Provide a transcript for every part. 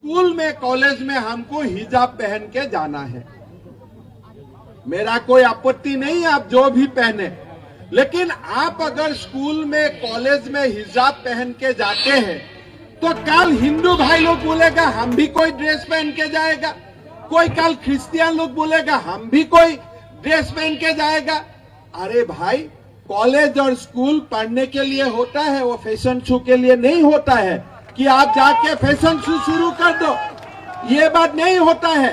School में college में हमको हिजाब पहन के जाना है। मेरा कोई आपत्ति नहीं है, आप जो भी पहने, लेकिन आप अगर स्कूल में कॉलेज में हिजाब पहन के जाते हैं तो कल हिंदू भाई लोग बोलेगा हम भी कोई ड्रेस पहन के जाएगा, कोई कल क्रिश्चियन लोग बोलेगा हम भी कोई ड्रेस पहन के जाएगा। अरे भाई, कॉलेज और स्कूल पढ़ने के लिए होता है, वो फैशन शो के लिए नहीं होता है कि आप जाके फैशन शो शुरू कर दो। ये बात नहीं होता है।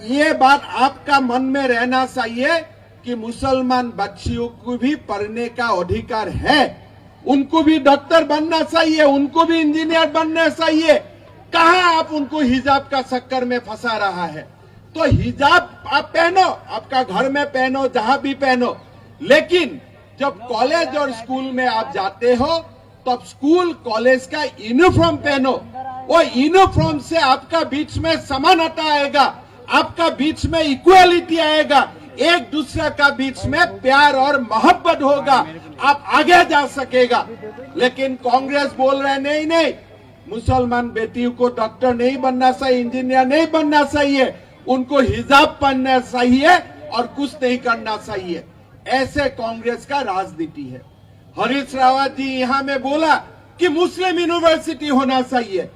ये बात आपका मन में रहना चाहिए कि मुसलमान बच्चियों को भी पढ़ने का अधिकार है, उनको भी डॉक्टर बनना चाहिए, उनको भी इंजीनियर बनना चाहिए। कहां आप उनको हिजाब का चक्कर में फंसा रहा है। तो हिजाब आप पहनो, आपका घर में पहनो, जहां भी पहनो, लेकिन जब कॉलेज और स्कूल में आप जाते हो तब स्कूल कॉलेज का यूनिफॉर्म पहनो। वो यूनिफॉर्म से आपका बीच में समानता आएगा, आपका बीच में इक्वालिटी आएगा, एक दूसरे का बीच में प्यार और मोहब्बत होगा, आप आगे जा सकेगा। लेकिन कांग्रेस बोल रहे नहीं नहीं, मुसलमान बेटियों को डॉक्टर नहीं बनना चाहिए, इंजीनियर नहीं बनना चाहिए, उनको हिजाब पहनना चाहिए और कुछ नहीं करना चाहिए। ऐसे कांग्रेस का राजनीति है। हरीश रावत जी यहाँ में बोला कि मुस्लिम यूनिवर्सिटी होना चाहिए।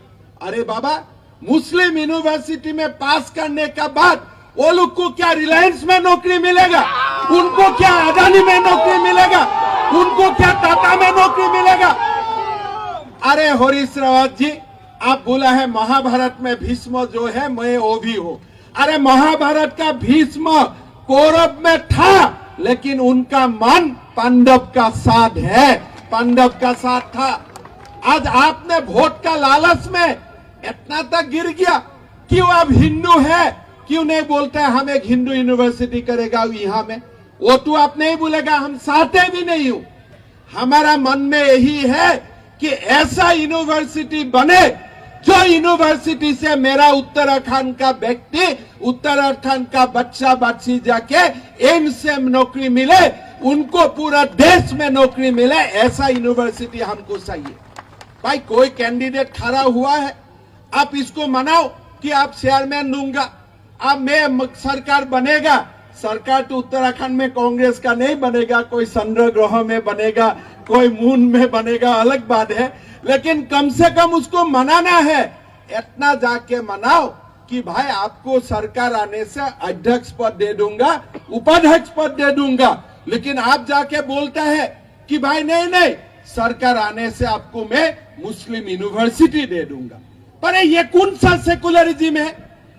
अरे बाबा, मुस्लिम यूनिवर्सिटी में पास करने के बाद वो लोग को क्या रिलायंस में नौकरी मिलेगा, उनको क्या अदानी में नौकरी मिलेगा, उनको क्या टाटा में नौकरी मिलेगा। अरे हरीश रावत जी, आप बोला है महाभारत में भीष्म जो है मैं वो भी हूँ। अरे महाभारत का भीष्म कौरव में था, लेकिन उनका मन पांडव का साथ है, पांडव का साथ था। आज आपने वोट का लालच में इतना तक गिर गया। क्यों आप हिंदू है, क्यों नहीं बोलते हम एक हिंदू यूनिवर्सिटी करेगा यहाँ में? वो तो आप नहीं बोलेगा, हम चाहते भी नहीं हूं। हमारा मन में यही है कि ऐसा यूनिवर्सिटी बने जो यूनिवर्सिटी से मेरा उत्तराखंड का व्यक्ति, उत्तराखंड का बच्चा बच्ची जाके एम्स से नौकरी मिले, उनको पूरा देश में नौकरी मिले, ऐसा यूनिवर्सिटी हमको चाहिए। भाई, कोई कैंडिडेट खड़ा हुआ है, आप इसको मनाओ कि आप चेयरमैन दूंगा, अब मैं सरकार बनेगा। सरकार तो उत्तराखंड में कांग्रेस का नहीं बनेगा, कोई चंद्र ग्रह में बनेगा, कोई मून में बनेगा, अलग बात है, लेकिन कम से कम उसको मनाना है। इतना जाके मनाओ कि भाई आपको सरकार आने से अध्यक्ष पद दे दूंगा, उपाध्यक्ष पद दे दूंगा, लेकिन आप जाके बोलता है कि भाई नहीं नहीं, सरकार आने से आपको मैं मुस्लिम यूनिवर्सिटी दे दूंगा। पर ये कौन सा सेकुलरिज्म है,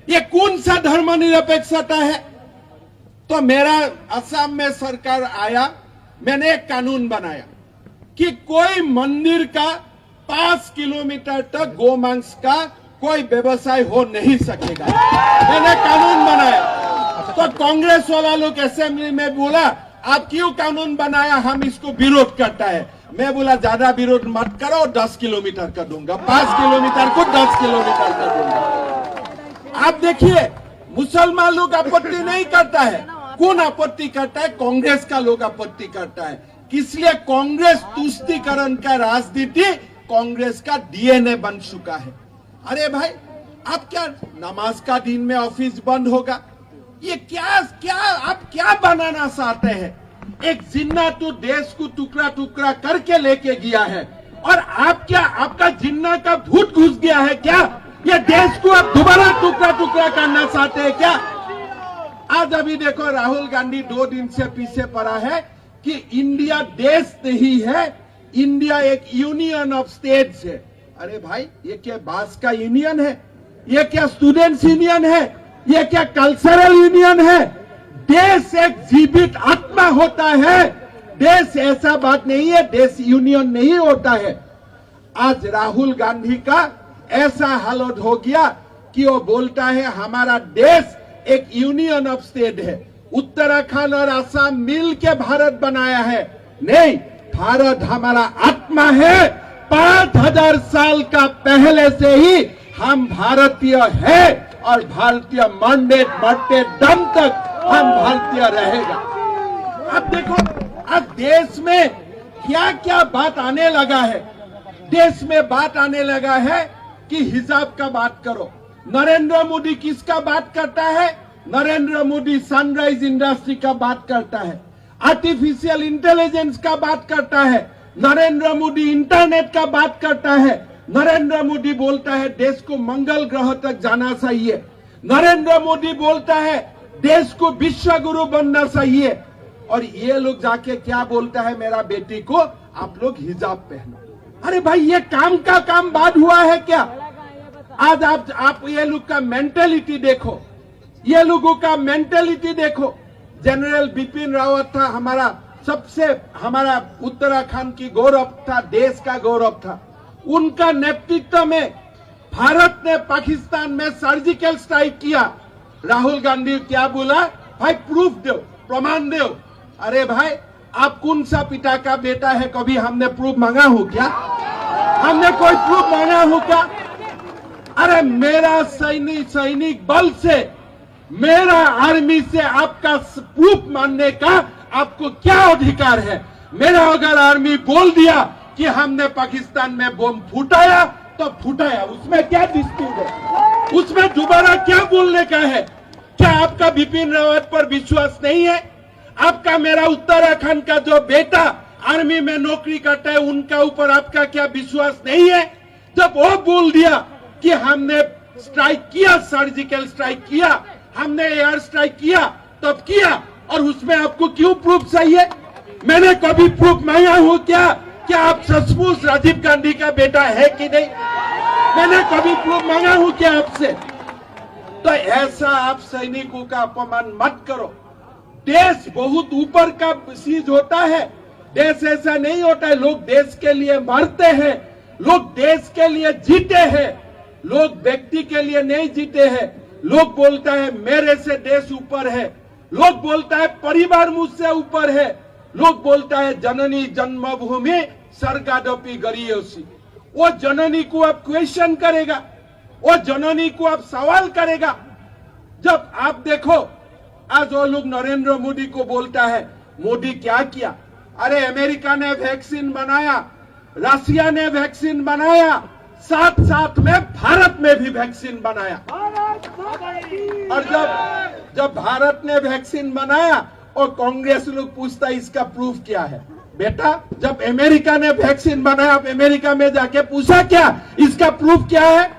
ये कौन सा धर्मनिरपेक्षता है? तो मेरा असम में सरकार आया, मैंने एक कानून बनाया कि कोई मंदिर का 5 किलोमीटर तक गोमांस का कोई व्यवसाय हो नहीं सकेगा। मैंने कानून बनाया। तो कांग्रेस वाला लोग असेंबली में बोला आप क्यों कानून बनाया, हम इसको विरोध करता है। मैं बोला ज्यादा विरोध मत करो, 10 किलोमीटर कर दूंगा, 5 किलोमीटर को 10 किलोमीटर कर दूंगा। आप देखिए, मुसलमान लोग आपत्ति नहीं करता है। कौन आपत्ति करता है? कांग्रेस का लोग आपत्ति करता है। इसलिए कांग्रेस तुष्टीकरण का राजनीति कांग्रेस का डीएनए बन चुका है। अरे भाई, आप क्या नमाज का दिन में ऑफिस बंद होगा? ये क्या आप क्या बनाना चाहते हैं? एक जिन्ना तो देश को टुकड़ा टुकड़ा करके लेके गया है, और आप क्या, आपका जिन्ना का भूत घुस गया है क्या? ये देश को आप दोबारा टुकड़ा टुकड़ा करना चाहते हैं क्या? आज अभी देखो, राहुल गांधी 2 दिन से पीछे पड़ा है कि इंडिया देश नहीं है, इंडिया एक यूनियन ऑफ स्टेट्स है। अरे भाई, ये क्या बास का यूनियन है? ये क्या स्टूडेंट्स यूनियन है? ये क्या कल्चरल यूनियन है? देश एक जीवित आत्मा होता है, देश ऐसा बात नहीं है, देश यूनियन नहीं होता है। आज राहुल गांधी का ऐसा हालत हो गया कि वो बोलता है हमारा देश एक यूनियन ऑफ स्टेट है, उत्तराखंड और असम मिल के भारत बनाया है। नहीं, भारत हमारा आत्मा है। 5000 साल का पहले से ही हम भारतीय है, और भारतीय मरते दम तक हम भारतीय रहेगा। अब देखो, अब देश में क्या क्या बात आने लगा है। देश में बात आने लगा है कि हिजाब का बात करो। नरेंद्र मोदी किसका बात करता है? नरेंद्र मोदी सनराइज इंडस्ट्री का बात करता है, आर्टिफिशियल इंटेलिजेंस का बात करता है, नरेंद्र मोदी इंटरनेट का बात करता है, नरेंद्र मोदी बोलता है देश को मंगल ग्रह तक जाना चाहिए, नरेंद्र मोदी बोलता है देश को विश्व गुरु बनना चाहिए, और ये लोग जाके क्या बोलता है मेरा बेटी को, आप लोग हिजाब पहनो। अरे भाई ये काम का काम बाद हुआ है क्या? आज आप ये लोग का मेंटेलिटी देखो, ये लोगों का मेंटेलिटी देखो। जनरल बिपिन रावत था हमारा उत्तराखंड की गौरव था, देश का गौरव था। उनका नेतृत्व में भारत ने पाकिस्तान में सर्जिकल स्ट्राइक किया। राहुल गांधी क्या बोला? भाई प्रूफ दो, प्रमाण दो। अरे भाई आप कौन सा पिता का बेटा है? कभी हमने प्रूफ मांगा हो क्या? हमने कोई प्रूफ मांगा हो क्या? अरे मेरा सैनिक बल से, मेरा आर्मी से आपका प्रूफ मानने का आपको क्या अधिकार है? मेरा अगर आर्मी बोल दिया कि हमने पाकिस्तान में बम फूटाया तो फूटाया, उसमें क्या डिस्प्यूट है? उसमें दोबारा क्या बोलने का है? क्या आपका बिपिन रावत पर विश्वास नहीं है? आपका मेरा उत्तराखंड का जो बेटा आर्मी में नौकरी करता है उनका ऊपर आपका क्या विश्वास नहीं है? जब वो बोल दिया कि हमने स्ट्राइक किया, सर्जिकल स्ट्राइक किया, हमने एयर स्ट्राइक किया, तब किया, और उसमें आपको क्यों प्रूफ चाहिए? मैंने कभी प्रूफ मांगा हो क्या? क्या आप सचमुच राजीव गांधी का बेटा है कि नहीं? मैंने कभी प्रूफ मांगा हो क्या आपसे? तो ऐसा आप सैनिकों का अपमान मत करो। देश बहुत ऊपर का चीज होता है, देश ऐसा नहीं होता है। लोग देश के लिए मरते हैं, लोग देश के लिए जीते हैं, लोग व्यक्ति के लिए नहीं जीते हैं। लोग बोलता है मेरे से देश ऊपर है, लोग बोलता है परिवार मुझसे ऊपर है, लोग बोलता है जननी जन्मभूमि स्वर्गादपि गरीयसी। वो जननी को आप क्वेश्चन करेगा, वो जननी को आप सवाल करेगा। जब आप देखो आज वो लोग नरेंद्र मोदी को बोलता है मोदी क्या किया? अरे अमेरिका ने वैक्सीन बनाया, रशिया ने वैक्सीन बनाया, साथ साथ में भारत में भी वैक्सीन बनाया। और जब भारत ने वैक्सीन बनाया और कांग्रेस लोग पूछता है इसका प्रूफ क्या है? बेटा जब अमेरिका ने वैक्सीन बनाया, आप अमेरिका में जाके पूछा क्या इसका प्रूफ क्या है?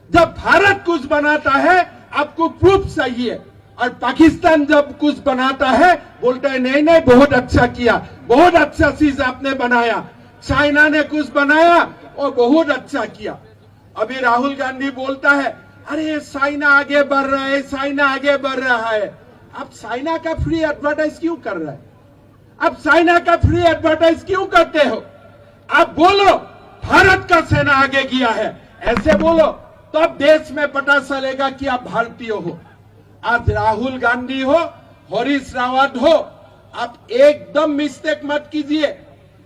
जब भारत कुछ बनाता है आपको प्रूफ चाहिए, और पाकिस्तान जब कुछ बनाता है बोलता है नहीं नहीं बहुत अच्छा किया, बहुत अच्छा चीज आपने बनाया। चाइना ने कुछ बनाया और बहुत अच्छा किया। अभी राहुल गांधी बोलता है अरे चाइना आगे बढ़ रहा है, चाइना आगे बढ़ रहा है। आप चाइना का फ्री एडवर्टाइज क्यों कर रहे हैं? आप चाइना का फ्री एडवर्टाइज क्यों करते हो? आप बोलो भारत का सेना आगे गया है, ऐसे बोलो तो अब देश में पता चलेगा कि आप भारतीय हो। आज राहुल गांधी हो, हरीश रावत हो, आप एकदम मिस्टेक मत कीजिए।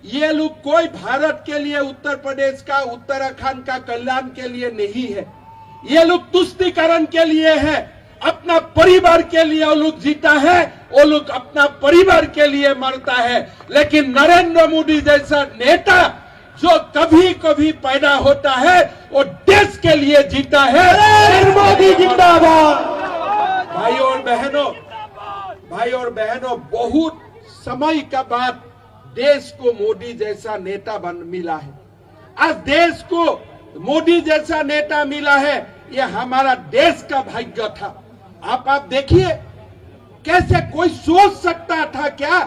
ये लोग कोई भारत के लिए, उत्तर प्रदेश का, उत्तराखंड का कल्याण के लिए नहीं है। ये लोग तुष्टीकरण के लिए है, अपना परिवार के लिए वो लोग जीता है, वो लोग अपना परिवार के लिए मरता है। लेकिन नरेंद्र मोदी जैसा नेता जो कभी कभी पैदा होता है वो देश के लिए जीता है। मोदी जिंदाबाद। भाई और बहनों, बहुत समय का बाद देश को मोदी जैसा नेता मिला है। आज देश को मोदी जैसा नेता मिला है, ये हमारा देश का भाग्य था। आप देखिए कैसे कोई सोच सकता था क्या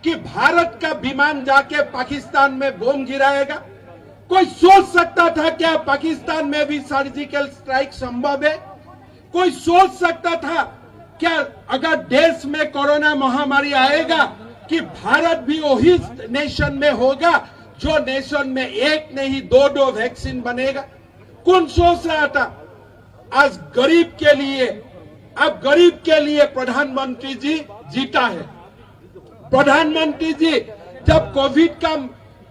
कि भारत का विमान जाके पाकिस्तान में बम गिराएगा? कोई सोच सकता था क्या पाकिस्तान में भी सर्जिकल स्ट्राइक संभव है? कोई सोच सकता था क्या अगर देश में कोरोना महामारी आएगा कि भारत भी वही नेशन में होगा जो नेशन में एक नहीं दो वैक्सीन बनेगा? कौन सोच रहा था? आज गरीब के लिए, अब गरीब के लिए प्रधानमंत्री जी जीता है। प्रधानमंत्री जी जब कोविड का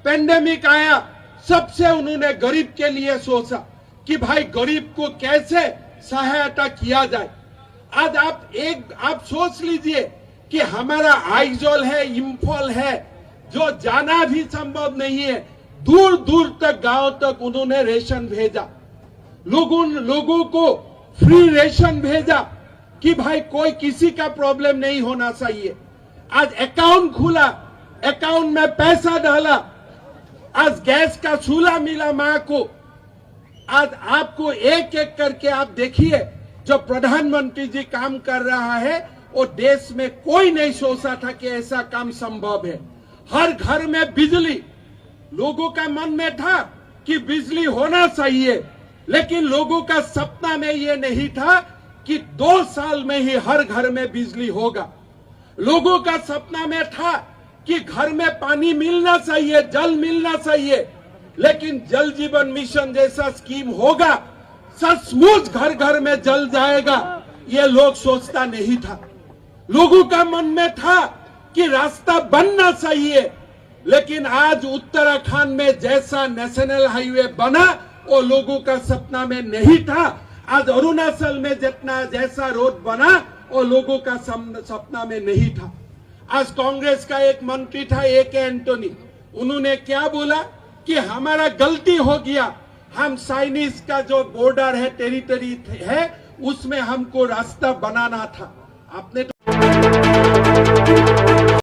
पेंडेमिक आया, सबसे उन्होंने गरीब के लिए सोचा कि भाई गरीब को कैसे सहायता किया जाए। आज आप सोच लीजिए कि हमारा आइजोल है, इम्फॉल है, जो जाना भी संभव नहीं है, दूर दूर तक गांव तक उन्होंने रेशन भेजा। लोगों को फ्री रेशन भेजा कि भाई कोई किसी का प्रॉब्लम नहीं होना चाहिए। आज अकाउंट खुला, अकाउंट में पैसा डाला, आज गैस का चूल्हा मिला मां को। आज आपको एक एक करके आप देखिए, जो प्रधानमंत्री जी काम कर रहा है वो देश में कोई नहीं सोचा था कि ऐसा काम संभव है। हर घर में बिजली, लोगों का मन में था कि बिजली होना चाहिए, लेकिन लोगों का सपना में ये नहीं था कि 2 साल में ही हर घर में बिजली होगा। लोगों का सपना में था कि घर में पानी मिलना चाहिए, जल मिलना चाहिए, लेकिन जल जीवन मिशन जैसा स्कीम होगा, सचमुच घर घर में जल जाएगा, ये लोग सोचता नहीं था। लोगों का मन में था कि रास्ता बनना चाहिए, लेकिन आज उत्तराखंड में जैसा नेशनल हाईवे बना वो लोगों का सपना में नहीं था। आज अरुणाचल में जितना जैसा रोड बना वो लोगों का सपना में नहीं था। आज कांग्रेस का एक मंत्री था A.K. एंटोनी, उन्होंने क्या बोला कि हमारा गलती हो गया, हम चाइनीज का जो बॉर्डर है, टेरिटरी है, उसमें हमको रास्ता बनाना था। आपने